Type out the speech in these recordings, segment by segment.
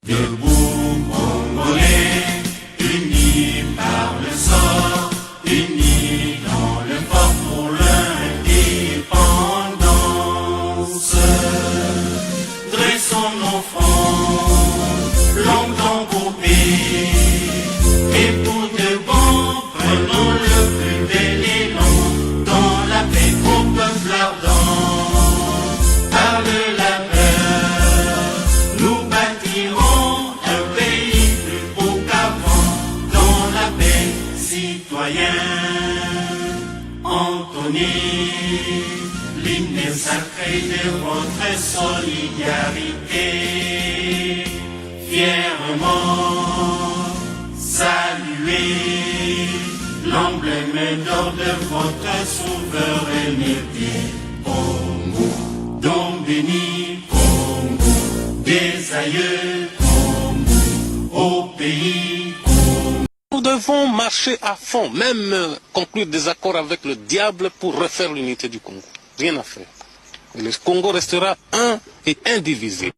Debout Congolais, unis par le sort, unis dans le fort pour l'indépendance. Dressons nos fronts, longtemps groupés, et pour de bon, prenons le plus bel élan, dans la paix au peuple ardent. Par le labeur, nous bâtirons un pays plus beau qu'avant, dans la paix, citoyens. Entonnez l'hymne sacré de votre solidarité, fièrement saluez l'emblème d'or de votre souveraineté. Congo, don béni, Congo, des aïeux, Congo, au pays. Nous devons marcher à fond, même conclure des accords avec le diable pour refaire l'unité du Congo. Rien à faire. Le Congo restera un et indivisible.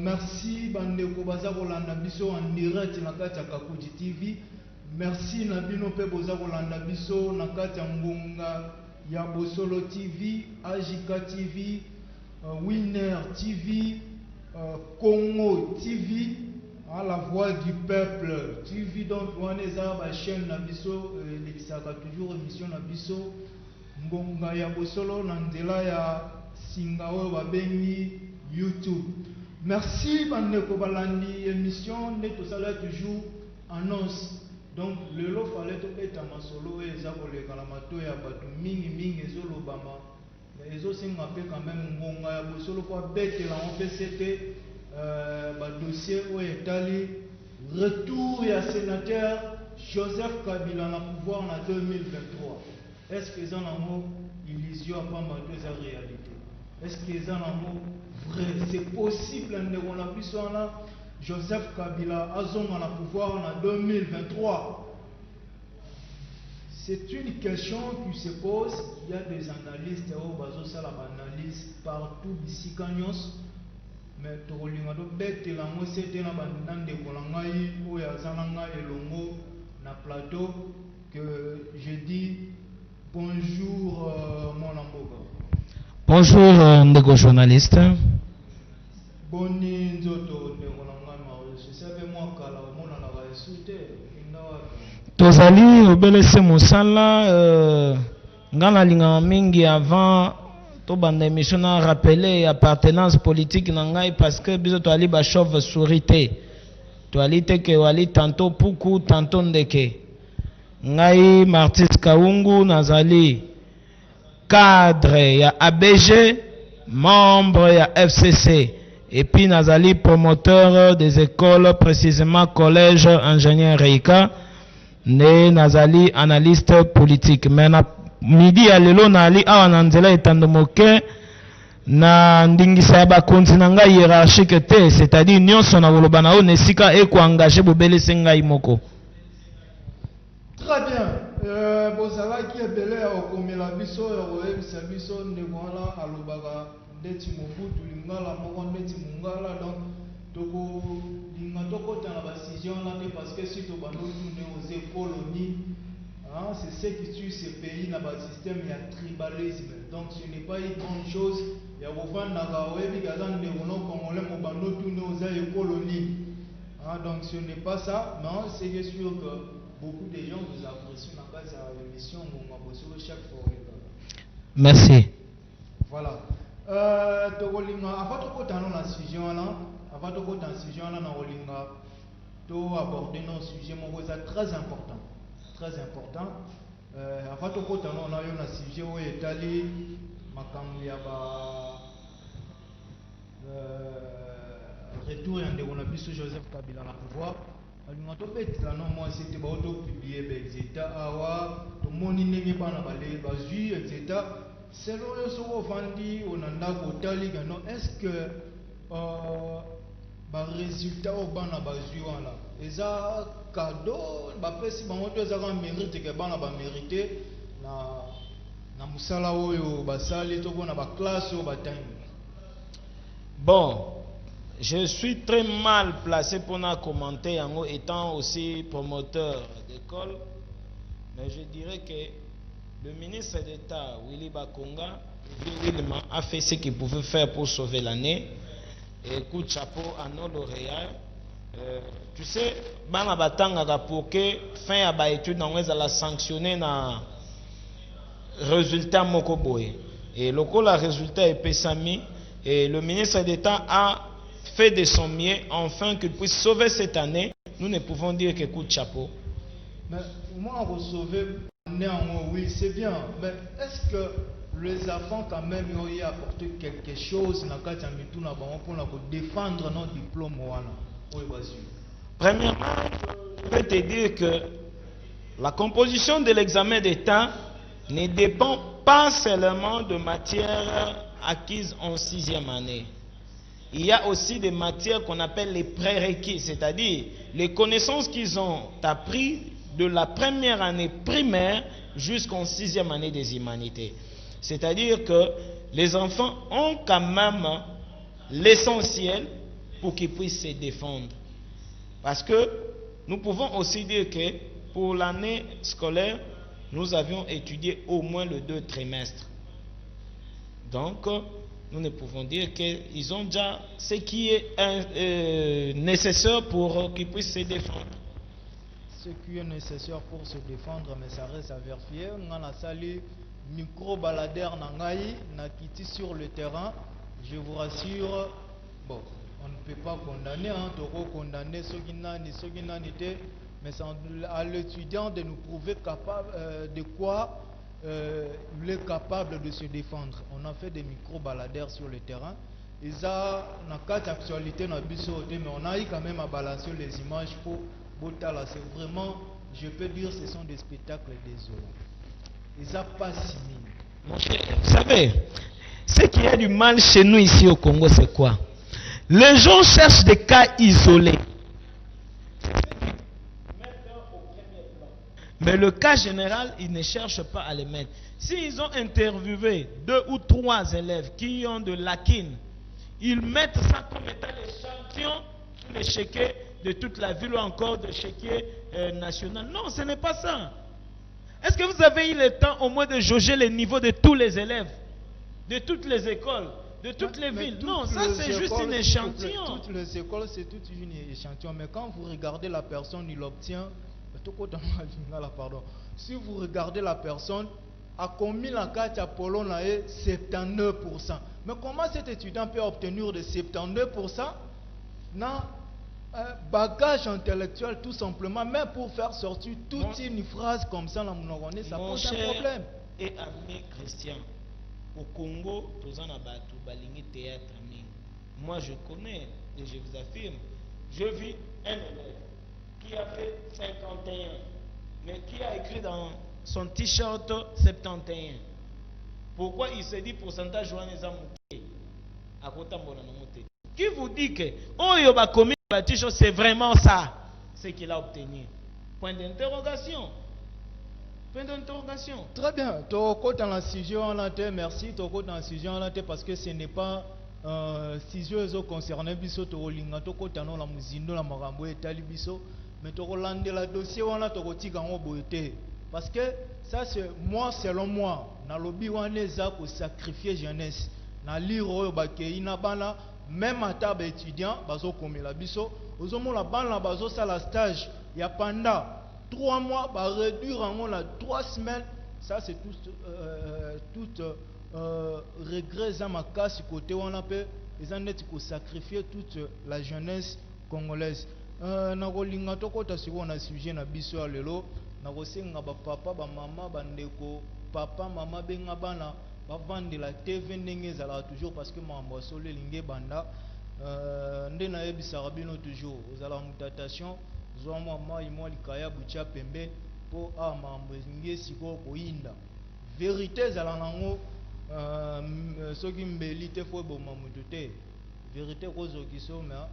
Merci bandeko baza kolanda biso en direct na kati ya Kakuti TV. Merci na bino pe boza kolanda biso na kati ya ngonga ya Bosolo TV, Ajika TV, Winner TV, Congo TV, la voix du peuple TV. Donc on est à la chaîne na biso lekisaka toujours émission na biso ngonga ya Bosolo na nzela ya singa oyo babengi YouTube. Merci bandeko balandi émission ne to sala toujours annonce. Donc le lot fallait to eta masolo eza koleka la mato ya bato mingi ezolobama mais ezosenga pe quand même ngonga ya Bosolo kwa betela on fait c'était ba dossier o etali retour ya sénateur Joseph Kabila na pouvoir en 2023. Est-ce que ça n'a mot illusion pas ma deux réalité? Est-ce que ça n'a mot vrai? C'est possible on a pu là Joseph Kabila a son pouvoir en 2023. C'est une question qui se pose. Il y a des analystes au bazo ça analyse partout d'ici Cagnos. Mais tout le monde bête la moi c'était na bandande de kolangai ou ya zananga elongo na plateau que je dis bonjour mon amboka. Bonjour ndeko journaliste. Boni nzoto ndeko nanga ma je savais moi kala mona na ba esute inawa. Tozali obelese mosala ngana linga mingi avant to banda émission na rappeler appartenance politique na ngai parce que biso to ali ba chauve sourité. To ali te ke wali tantôt puku tantôt ndeke. Ngai Martis Kaungu nazali cadre ya ABG, membre ya FCC et puis nazali promoteur des écoles, précisément collège ingénieur Reika, ne nazali analyste politique. Mais na midi ya lelo nali awa na nzela etando moke na ndingisa ya bakonzi na ngai hiérarchique te, c'est-à-dire nyonso na koloba na o nesika eko engagé bobelese ngai moko. Très bien. Bozala qui est belé au komela biso ya koyebisa biso ndeko wana alobaka ndeti mobutu lingala moko ndeti mungala donc toko linga tokota na basision là parce que si to banotune aux colonies hein, c'est ce qui tue ces pays na ba système ya tribalisme. Donc ce n'est pas une grande chose ya kovanda ka oyebi kaza ndeko no congolais mo banotune aux colonies. Hein, donc ce n'est pas ça, mais c'est sûr que beaucoup de gens vous apprécient dans l'émission chaque fois. Merci. Voilà. Avant de continuer dans la sujet, to aborder un sujet très important. Très important. Avant de continuer dans le sujet, où est allé retour de Joseph Kabila à pouvoir. Moi c'était publié etc. Awa to moni ndenge bana bale bazui etc. Selon le soko vandi onanda kotali gano est-ce que ba résultat au bana bazui wana eza cadeau ba pesi bango to eza ka mérite ke bana ba mérité na musala oyo basali to bona ba classe o batani. Bon, Je suis très mal placé pour commenter en étant aussi promoteur d'école, mais je dirais que le ministre d'État Willy Bakonga a fait ce qu'il pouvait faire pour sauver l'année. Et coup de chapeau à nos lauréats. Tu sais, bana batanga pour que fin à ba étude na ngeza la sanctionner na résultat moko boye. Et le résultat est pesami et le ministre d'État a fait de son mieux enfin qu'il puisse sauver cette année. Nous ne pouvons dire que coup de chapeau. Mais moi, on sauver néanmoins, oui, c'est bien. Mais est-ce que les enfants, quand même, ont apporté quelque chose pour défendre notre diplôme? Premièrement, je peux te dire que la composition de l'examen d'État ne dépend pas seulement de matières acquises en 6e année. Il y a aussi des matières qu'on appelle les prérequis, c'est-à-dire les connaissances qu'ils ont apprises de la première année primaire jusqu'en 6e année des humanités. C'est-à-dire que les enfants ont quand même l'essentiel pour qu'ils puissent se défendre. Parce que nous pouvons aussi dire que pour l'année scolaire, nous avions étudié au moins le 2 trimestres. Donc, nous ne pouvons dire qu'ils ont déjà ce qui est nécessaire pour qu'ils puissent se défendre. Ce qui est nécessaire pour se défendre, mais ça reste à vérifier. On a sali micro-baladeur Nangaï, Nakiti sur le terrain. Je vous rassure, bon, on ne peut pas condamner, Toro condamner ceux qui n'ont été, mais c'est à l'étudiant de nous prouver capable de quoi il est capable de se défendre. On a fait des micro-baladeurs sur le terrain. Ils ont une carte actualité, mais on a eu quand même à balancer les images pour Botala. C'est vraiment, je peux dire, ce sont des spectacles désolants. Ils n'ont pas signé. Vous savez, ce qui a du mal chez nous ici au Congo, c'est quoi? Les gens cherchent des cas isolés. Mais le cas général, ils ne cherchent pas à les mettre. S'ils ont interviewé 2 ou 3 élèves qui ont de l'acine, ils mettent ça comme étant l'échantillon sur l'échiquier de toute la ville ou encore de l'échiquier national. Non, ce n'est pas ça. Est-ce que vous avez eu le temps au moins de jauger les niveaux de tous les élèves, de toutes les écoles, de toutes les villes? Non, ça c'est juste un échantillon. Toutes les écoles, c'est tout un échantillon. Mais quand vous regardez la personne, il obtient... Si vous regardez la personne, a commis la carte à Polo 79%. Mais comment cet étudiant peut obtenir de 72% dans un bagage intellectuel tout simplement, même pour faire sortir toute une phrase comme ça, ça pose un problème. Et ami Christian, au Congo, théâtre. Moi je connais et je vous affirme, je vis un élève qui a fait 51, mais qui a écrit dans son t-shirt 71. Pourquoi il se dit pourcentage qui vous dit que c'est vraiment ça, ce qu'il a obtenu? Point d'interrogation. Point d'interrogation. Très bien. Toko dans la sujet on a été, merci. Toko dans la sujet on a été parce que ce n'est pas sujet concerné biso to linga toko tano la muzindo la marambo etali biso. Mais tu relandes le dossier, on a parce que ça c'est moi, selon moi, dans le lobby on est pour sacrifier jeunesse. Dans l'iro même à table étudiant, bazo comme la biso, aux hommes la ban la bazo ça la stage. Il y a pendant 3 mois, bah réduire en 3 semaines. Ça c'est tout regret à ma casse côté où on a pu les annettes pour sacrifier toute la jeunesse congolaise. Nakolinga tokota siko na sujet na biso ya lelo nakosenga ba papa ba mama bandeko papa mama benga bana bavande la TV ndenge ezala toujours parce que mambo solo linge banda nde na yebisaka bino toujours ozala mutation zwa mama imwa likaya bucha pembe po mambo nge siko koyinda vérité ezala nango soki mbeli te fo bo mamutu te vérité kozoki soma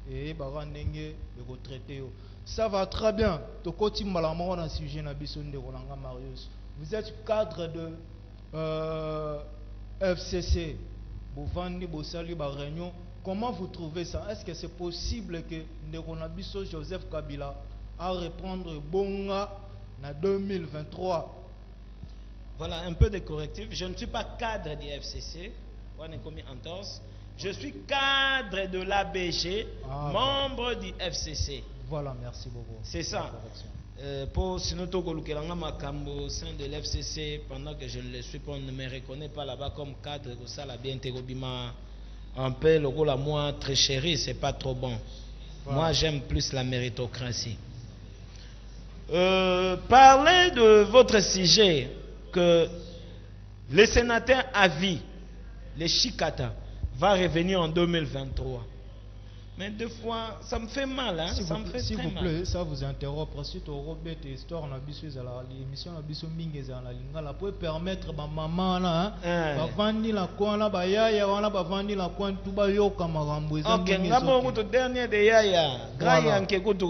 et ça va très bien. Vous êtes cadre de FCC. Vous vendez vos saluts par réunion. comment vous trouvez ça? Est-ce que c'est possible que Nderonabiso Joseph Kabila a reprendre Bonga en 2023? Voilà un peu de correctif. Je ne suis pas cadre du FCC. Je suis cadre de l'ABG, membre du FCC. Voilà, merci beaucoup. C'est ça. Pour sinon au sein de l'FCC, pendant que je ne le suis pas, on ne me reconnaît pas là-bas comme cadre. Ça la bien un peu le rôle à moi très chéri, c'est pas trop bon. Voilà. Moi j'aime plus la méritocratie. Parlez de votre sujet que le sénateur à vie, le Chikata, va revenir en 2023. Mais deux fois, ça me fait mal, hein? Ça me fait très mal. S'il vous plaît, ça vous interrompt. Ensuite, au Robert et Histoire, on a vu l'émission, on a vu son mingue dans la linga. La pour permettre ma maman là, va vendre la coin là, ba yaya, on a ba vendre la coin tout ba yo kamarambo. Ok, ngamo kuto dernier de yaya, graya nke kuto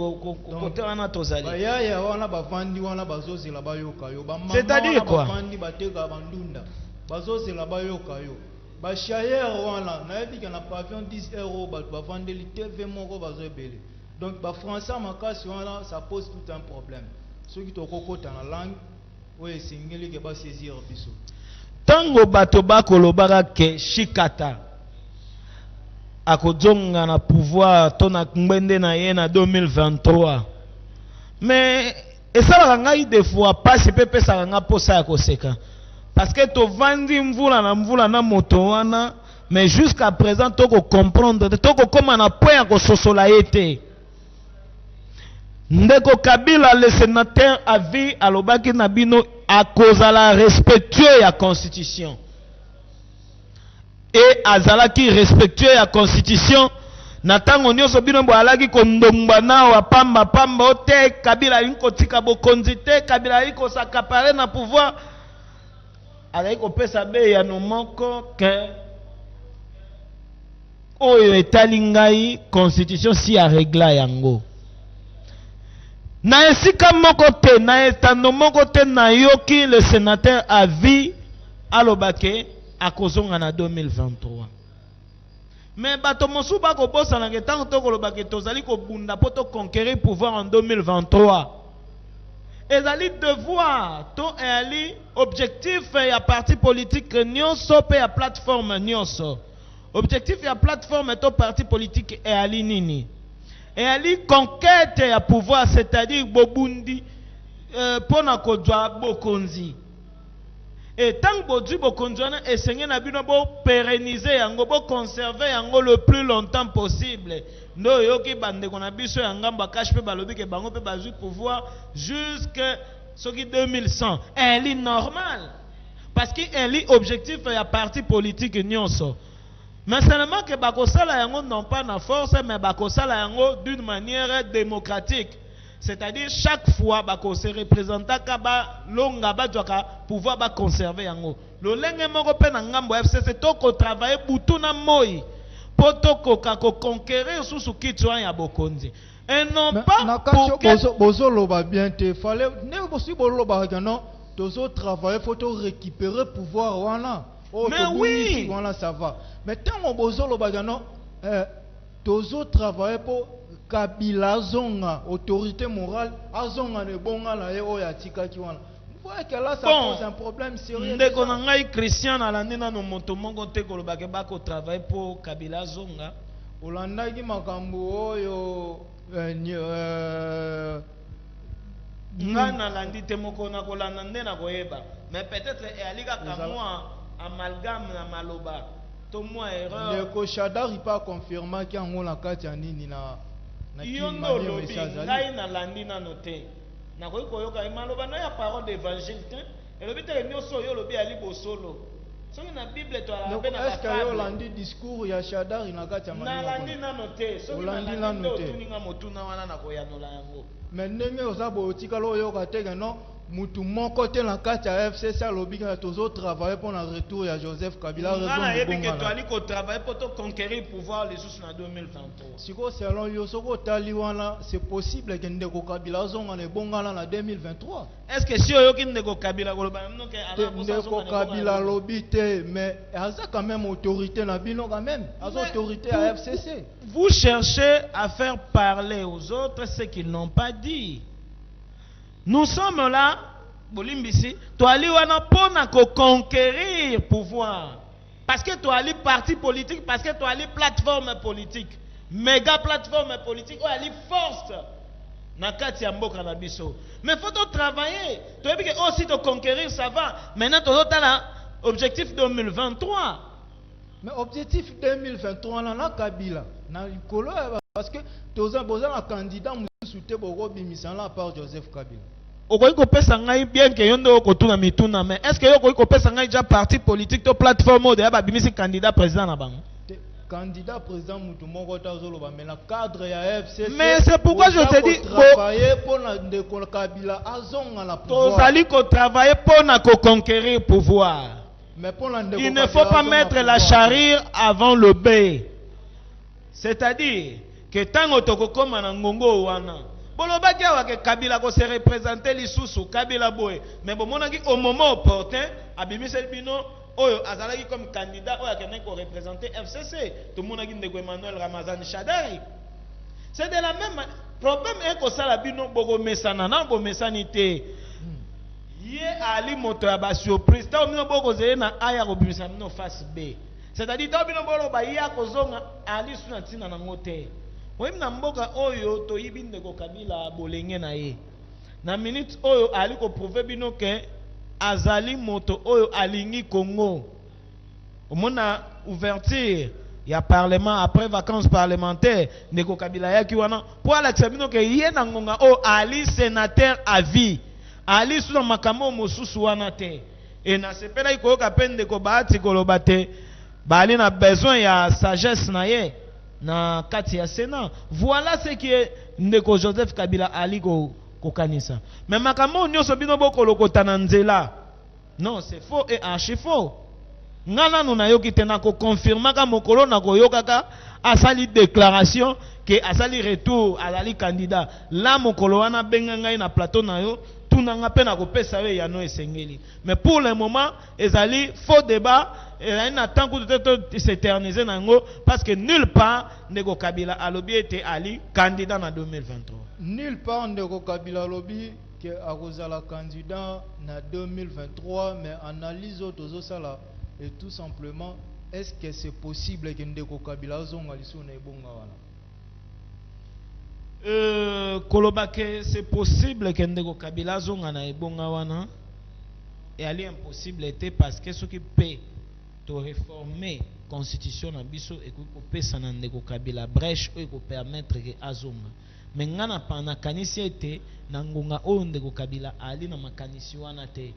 kote wana tozali. Ba yaya, on a ba vendre, on a ba zozi la ba yo kayo. C'est-à-dire quoi? Ba vendre ba tega bandunda, ba zozi la ba yo kayo. Ba chayer wana na yebi kana pavillon 10 €, ba vendre li TV moko bazo ebele. Donc ba français makasi wana ça pose tout un problème. Ceux qui tokokota na langue oye singeli ke ba saisir biso. Tango bato bakolobaka ke Chikata akozonga na pouvoir to na ngbende na ye na 2023. Mais esalaka ngai des fois pasi pe pesaka nga posa ya koseka. Parce que tu vandi mvula na moto wana, mais jusqu'à présent tu comprendre, tu comment na point ko sosola été. Ndeko Kabila le sénateur a vu alobaki na bino à cause la respectueux ya constitution. Et azalaki respectueux ya constitution, natango nyoso bino bo alaki kondomba na wa pamba ote Kabila inko tika bokonzi te, Kabila iko sakapare na pouvoir. Avec opesa be ya no moko ke oyo etalingai constitution si a régla yango na esika moko te na etando moko te na yoki le sénateur a vie alobake akozonga na 2023. Mais bato mosu ba ko bosa na ketango to kolobake tozali ko bunda poto conquérir pouvoir en 2023. Ezali devoir to ali objectif ya parti politique nyonso pe ya plateforme nyonso. Objectif ya plateforme to parti politique e ali nini? E ali conquête ya pouvoir, c'est-à-dire bobundi pona kodwa bokonzi. Et tant que bokonzi wana esengé na bino bo pérenniser yango, bo conserver yango le plus longtemps possible. No yoki bande kona biso ya ngamba cache pe balobi ke bango pe bazui pouvoir jusqu'à soki 2100. Elle est normal parce que elle est objectif ya parti politique nyonso. Mais seulement que bakosala yango non pas na force mais bakosala yango d'une manière démocratique. C'est-à-dire chaque fois bako se représenta ka ba longa ba doka pouvoir ba conserver yango. Lo lenge moko pe na ngambo FCC to ko travailler butu na moi. Potoko kako conquérir sous kitwa ya bokonzi. Et non pas pour que bozolo ba bien te fallait ne bosi bolo ba non tozo travailler faut to récupérer pouvoir wana. Oh, mais oui, voilà ça va. Mais tant bozolo ba non tozo travailler pour Kabila zonga autorité morale azonga ne bonga la ye oya tika ki wana. Ouais, que là ça pose un problème sérieux. Ndeko na ngai Christian alandina no moto mongo te kolobake bako travailler pour Kabila zonga. Olandaki makambo oyo ngana landi te moko na kolanda nde na koyeba. Mais peut-être alika kamwa amalgame na maloba. To moi erreur. Ndeko Shadari pas confirmer ki ango la kati ya nini na yondo lobi ngai na landi na note. Na koyoka imaloba na ya parole d'évangile te elobi te nyoso yo lobi ali bosolo soki na bible to ala be na est-ce que yo landi discours ya Shadari na kati ya maloba na landi na note soki na landi na note tuninga motuna wana na koyanola yango mais ndenge oza botika lo yo ka teke non mutu moko te na kati ya FCC alobi ka tozo travailler pour le retour ya Joseph Kabila ngana yebi ke raison to ali ko travailler pour to conquérir pouvoir les sous na 2023. siko selon yo soko tali wana c'est possible que ndeko Kabila zonga na bongana na 2023. Est-ce que si oyoki ndeko Kabila koloba non ke ala ndeko Kabila lobi te mais aza quand même autorité na bino quand même aza autorité à FCC. Vous cherchez à faire parler aux autres ce qu'ils n'ont pas dit. Nous sommes là, Bolimbisi, tu ali wana pona ko conquérir pouvoir. Parce que tu ali parti politique, parce que tu ali plateforme politique, méga plateforme politique, ou ali force na kati ya mboka na biso. Mais faut to travailler. Tu as vu que aussi te conquérir ça va. Maintenant tu as là objectif 2023. Mais objectif 2023 na Kabila na likolo parce que toza boza un candidat mususu te boko bimisana à part Joseph Kabila. Okoki kopesa ngai bien que yondo okotuna mituna mais est-ce que okoki kopesa ngai déjà parti politique to plateforme de ba bimisi candidat président na bango? Candidat président mutu moko ta zoloba mais na cadre ya FCC. Mais c'est pourquoi je te dis travailler pour na ndeko Kabila azonga na pouvoir. Tozali ko travailler pour na ko conquérir pouvoir. Mais pour la il ne faut pas mettre la charrue avant le bœuf. C'est-à-dire que tant otoko koma na ngongo wana bolobaki awa ke Kabila ko se représenter lisusu Kabila boye mais bomonaki au moment opportun abimiseli bino oyo azalaki comme candidat oyo akendaki ko représenter FCC tomonaki ndeko Emmanuel Ramazani Shadari. C'est de la même problème est ko sala bino boko mesana na bo mesani te ye ali moto ya ba surprise ta bino boko zeye na aya ko bimisa bino face B. C'est-à-dire ta bino bolo ba ya ko zonga ali suna tina na ngote. Oyi na mboka oyo to yibi ndeko Kabila bolenge na ye. Na minute oyo ali ko prouver bino ke azali moto oyo alingi Congo. Omona ouverture ya parlement après vacances parlementaires ndeko Kabila yaki wana pour ala bino ke ye na ngonga o ali sénateur à vie. Ali suna makambo mosusu wana te. Et na sepela ikoyoka pe ndeko Bahati koloba te. Bali na besoin ya sagesse na ye. Na kati ya Sénat. Voilà ce que ndeko Joseph Kabila ali ko kanisa. Mais makambo nyonso bino boko lokota na nzela. Non, c'est faux et archi faux. Ngana nuna yoki te na ko confirma ka mokolo na ko yokaka asali déclaration que asali retour azali candidat. La mokolo wana benga ngai na plateau na yo tunanga pe na ko pesa we ya no esengeli. Mais pour le moment ezali faux débat. Et là, il attend que s'éterniser parce que nulle part Ndeko Kabila alobi était Ali candidat en 2023. Nulle part Ndeko Kabila alobi que akozala candidat en 2023 mais analyse autozo sala et tout simplement est-ce que c'est possible que Ndeko Kabila zonga liso na ebonga wana? Kolobake c'est possible que Ndeko Kabila zonga na ebonga wana et ali impossible était parce que ce qui paie to réformer constitution na biso et ko pesa na ndeko Kabila brèche et ko permettre que azonga mais ngana pana kanisi ete na ngonga oyo ndeko Kabila ali na makanisi wana te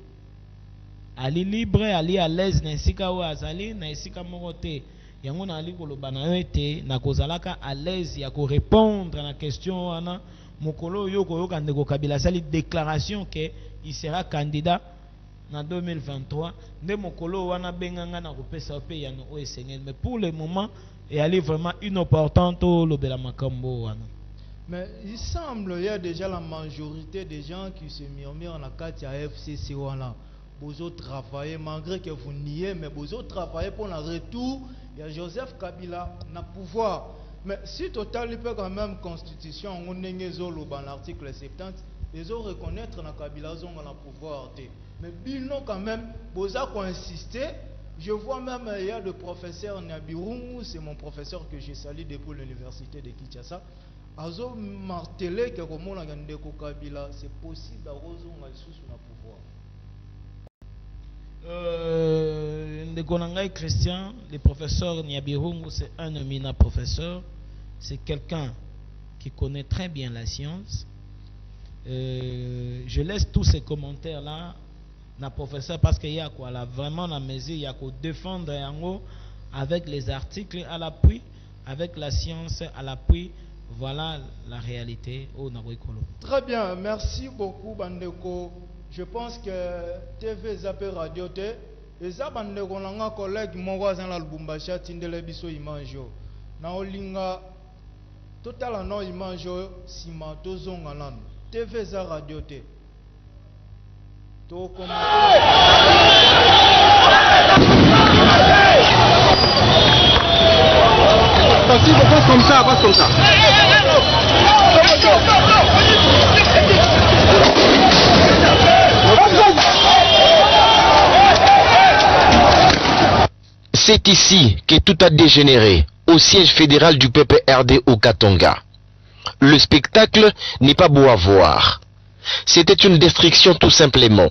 ali libre ali à l'aise na esika oyo azali na esika moko te yango na ali koloba na yo ete na kozalaka à l'aise ya ko répondre na question wana mokolo yo koyoka ndeko Kabila sali déclaration que il sera candidat en 2023, mais pour le moment, il y a vraiment inopportante le Makambo. Mais il semble qu'il y a déjà la majorité des gens qui se murmurent dans la carte FCC. Vous travaillez, malgré que vous niez, mais vous travaillez pour le retour. Il y a Joseph Kabila na pouvoir. Mais si total il peut quand même constitution, on est l'article 70, ils ont reconnaître na Kabila zonga na pouvoir. Mais Bino quand même, Boza qu'on insister. Je vois même il y a le professeur Nabirungu, c'est mon professeur que j'ai salué depuis l'université de Kinshasa. Azo martelé que comme on a gagné Kabila, c'est possible à Rozonga sous le pouvoir. Ndekonangai Christian, le professeur Nabirungu, c'est un éminent professeur. C'est quelqu'un qui connaît très bien la science. Je laisse tous ces commentaires là na professeur parce qu'il y a quoi là vraiment la mesure il y a qu'à défendre yango avec les articles à l'appui avec la science à l'appui voilà la réalité au Nagoikolo. Très bien, merci beaucoup Bandeko je pense que TV Zappé Radio T et ça bande konanga collègue moko azana Lubumbashi atindele biso image yo na olinga total no image yo sima tozonga nanu TV za Radio T to passe comme ça, passe comme ça. C'est ici que tout a dégénéré, au siège fédéral du PPRD au Katanga. Le spectacle n'est pas beau à voir. C'était une destruction tout simplement.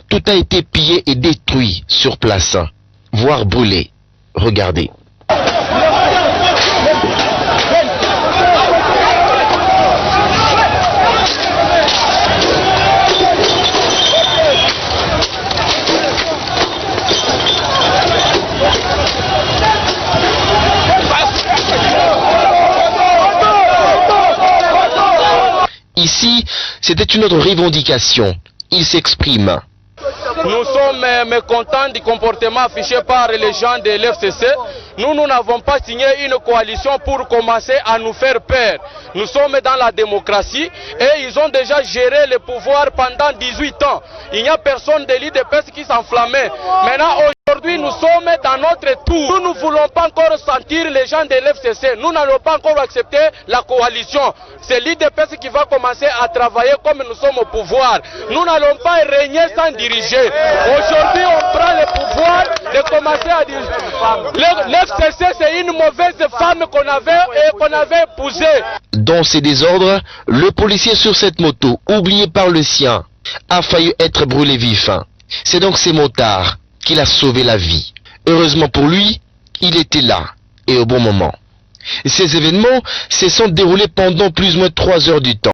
Tout a été pillé et détruit sur place, voire brûlé. Regardez. Ici, c'était une autre revendication. Il s'exprime. Nous sommes mécontents du comportement affiché par les gens de l'FCC. Nous n'avons pas signé une coalition pour commencer à nous faire peur. Nous sommes dans la démocratie et ils ont déjà géré le pouvoir pendant 18 ans. Il n'y a personne de l'IDPS qui s'enflammait. Maintenant, aujourd'hui, nous sommes dans notre tour. Nous ne voulons pas encore sentir les gens de l'FCC. Nous n'allons pas encore accepter la coalition. C'est l'IDPS qui va commencer à travailler comme nous sommes au pouvoir. Nous n'allons pas régner sans diriger. Aujourd'hui, on prend le pouvoir de commencer à diriger. L'FCC, c'est une mauvaise femme qu'on avait épousée. Dans ces désordres, le policier sur cette moto, oublié par le sien, a failli être brûlé vif. C'est donc ces motards qu'il a sauvé la vie. Heureusement pour lui, il était là et au bon moment. Ces événements se sont déroulés pendant plus ou moins 3 heures du temps.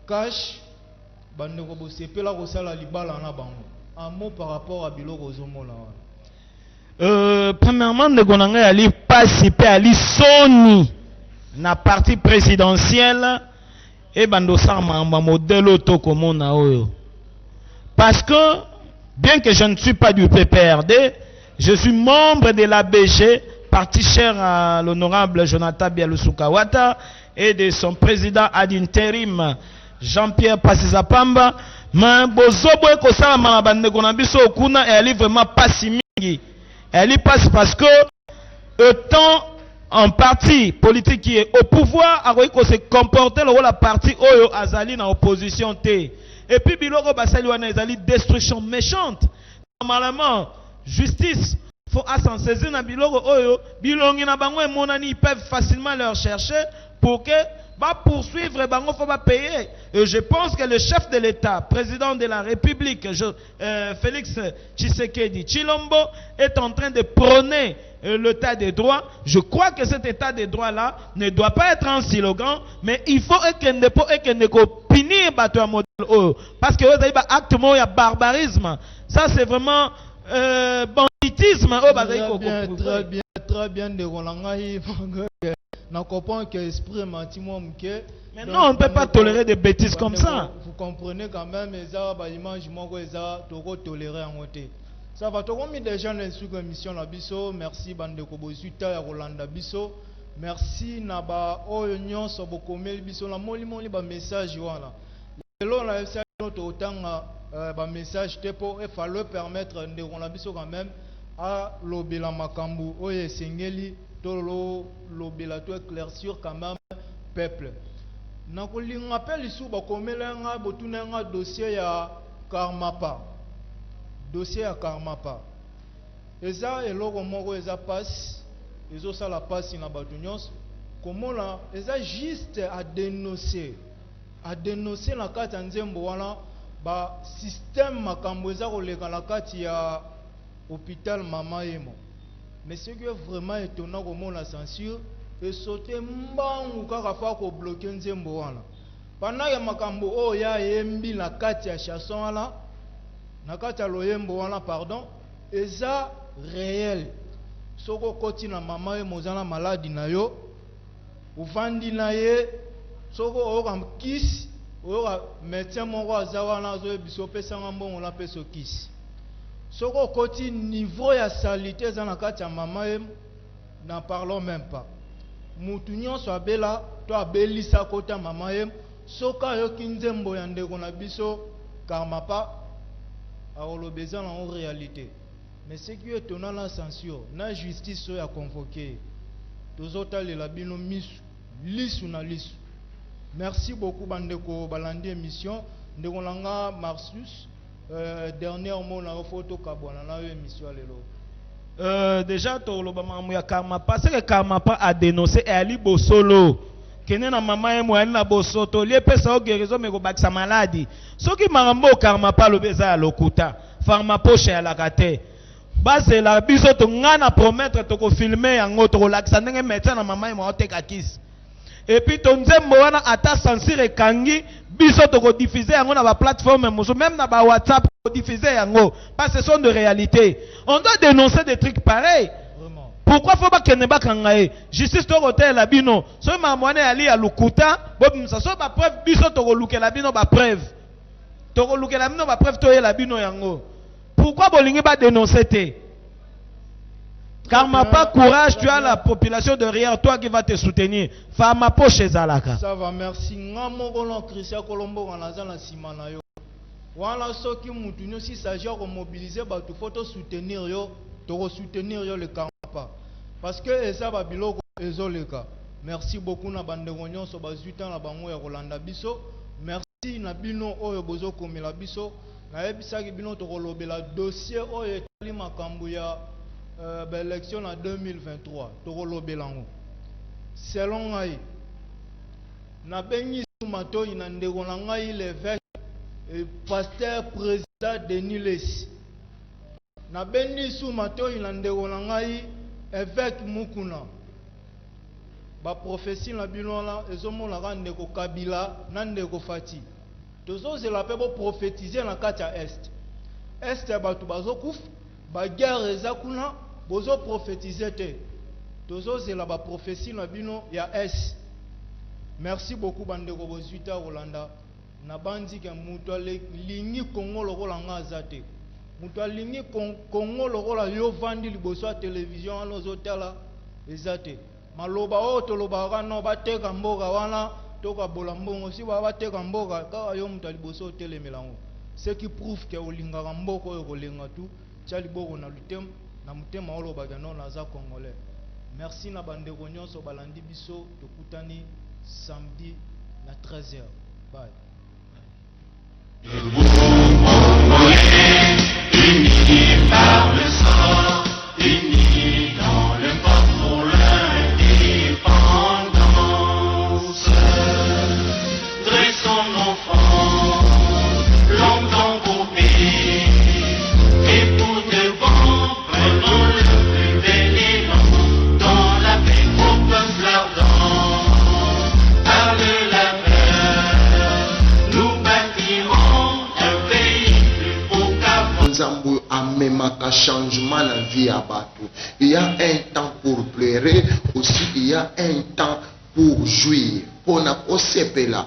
Cash bandeko bosepela kosala libala na bango un mot par rapport à biloko ozomona premièrement ndeko na ngai ali pasi pe ali soni na parti présidentielle et bando sarmamba modèle tokomona oyo parce que bien que je ne suis pas du PPRD, je suis membre de l'ABG, parti cher à l'honorable Jonathan Bialusukawata et de son président ad intérim Jean-Pierre Passizapamba. Mais bozobo ekosala na bandeko na biso okuna et elle vraiment pas mingi. Elle passe parce que étant un parti politique qui est au pouvoir, a se comporter le la partie oyo azali na opposition te. Et puis biloko basali wana ezali destruction méchante. Normalement, justice faut s'en saisir na biloko oyo bilongi na bango emonani, ils peuvent facilement leur chercher pour que va poursuivre bango faut pas payer. Et je pense que le chef de l'État, président de la République, Félix Tshisekedi Tshilombo, est en train de prôner l'état des droits. Je crois que cet état des droits là ne doit pas être un slogan, mais il faut que ne punir bateau modèle parce que vous avez acte il y a barbarisme. Ça c'est vraiment banditisme. Très bien de Rolangaï. N'a comprend que esprit maximum que. Mais non, on ne peut pas tolérer des bêtises comme ça. Vous comprenez quand même, ça va image moi ça toko tolérer en côté. Ça va toko mis déjà dans sur émission la biso. Merci bande ko bozuta ya Rolanda biso. Merci naba oignon so bokomel biso la moli ba message wana. Lelo na FCA to otanga ba message te pour il fallait permettre de Rolanda biso quand même à lobela makambu oye sengeli tolo lobela to éclaircir quand même peuple. Na kolinga appel isu bakomelenga botunanga dossier ya Karmapa. Dossier ya Karmapa. Eza eloko moko eza passe, ezo sala passe na batu nyonso. Komona eza juste à dénoncer. À dénoncer na kati ya nzembo wana ba système makambo eza koleka na kati ya hôpital Mama Emo. Mais ce qui est vraiment étonnant comme la censure et sauter mbangu kaka fa ko bloquer nzembo wana. Pendant ya makambo o ya yembi na kati ya chanson wana nakata loyembo wana pardon eza réel. Soko koti na mama ye mozana maladi na yo uvandi na ye soko oyoka kisi oyoka médecin moko aza wana azoyebisa opesanga mbongo na peso kisi. Soko koti niveau ya salite eza na kati ya mama ye n'en parlons même pas. Mutu nyonso abela to abelisa kota mama ye soka yoki nzembo ya ndeko na biso Karmapa aolobeza en réalité. Mais ce qui est étonnant la censure, la justice a convoqué. Tous autres les labino lisu na lisu. Merci beaucoup bandeko balandi émission. Ndeko langa Marsus dernier mot na photo kabwana na émission lelo. Déjà toloba mamu ya Karmapa parce que Karmapa a dénoncé Ali Bosolo. Kene na mama ye moyani na bosoto lie pesa o guérison me ko bakisa maladie. Soki marambo Karmapa lobeza ya lokuta. Farma poche ya la kate. Base la biso to ngana promettre to ko filmer yango to ko lakisa ndenge médecin na mama ye mo oteka kisi. Et puis ton nzembo wana ata censure kangi biso to ko diffuser yango na ba plateforme moso même na ba WhatsApp ko diffuser yango parce que ce sont de réalité. On doit dénoncer des trucs pareils. Vraiment. Pourquoi faut pas kene ba kangae? Justice to hotel la bino. So ma mwane ali ya lukuta, bob msa so ba preuve biso to ko lukela bino ba preuve. To ko lukela bino ba preuve to la bino yango. Pourquoi bolingi ba dénoncer te? Karmapa, courage, tu as la population derrière toi qui va te soutenir. Fama poche zalaka. Ça va, merci. Ngamo kolon Christian Colombo nganaza na simana yo. Wala soki mutu nyo si s'agit de mobiliser ba tu photo soutenir yo, to soutenir yo le Karmapa. Parce que eza ba biloko ezoleka. Merci beaucoup na bande gonyon so bazuta na bango ya Rolanda biso. Merci na bino oyo bozo komela biso. Na yebisa ki bino to kolobela dossier oyo etali makambo ya élection en 2023 Tokolo Belango. Selon ngai na bengi sumato ina ndeko na ngai l'évêque et pasteur président Denis Lesi. Na bengi sumato ina ndeko na ngai évêque Mukuna. Ba prophétie na bilona ezomona ka ndeko Kabila na ndeko Fati. Tozo zela pe bo prophétiser na kati ya est. Est batu bazokuf ba guerre ezakuna bozo prophétiser te. Tozo zela ba prophétie na bino ya est. Merci beaucoup bandeko bozuita Rolanda. Na bandi ke mutu lingi Congo lokola ngazate. Mutu lingi Congo lokola yo vandi liboso ya télévision alo zotala ezate. Maloba o toloba kana bateka mboka wana toka bola mbongo si bateka mboka ka yo mutu liboso telemelango. Ce qui prouve que olingaka mboka oyo kolenga tu tchali boko na lutem na mutema olo bagano naza congolais. Merci na bandeko nyonso balandi biso tokutani samedi na 13h. Bye. Unis par le sang, unis dans le pas pour l'indépendance. Dressons nos fronts, longtemps coupés, et pour de bon, prenons le plus bel élan, dans la paix au peuple ardent. Par le labeur, nous bâtirons un pays plus beau qu'avant. Nzambu amemaka changement la vie à bateau. Il y a un temps pour pleurer, aussi il y a un temps pour jouir. Pour na osepela.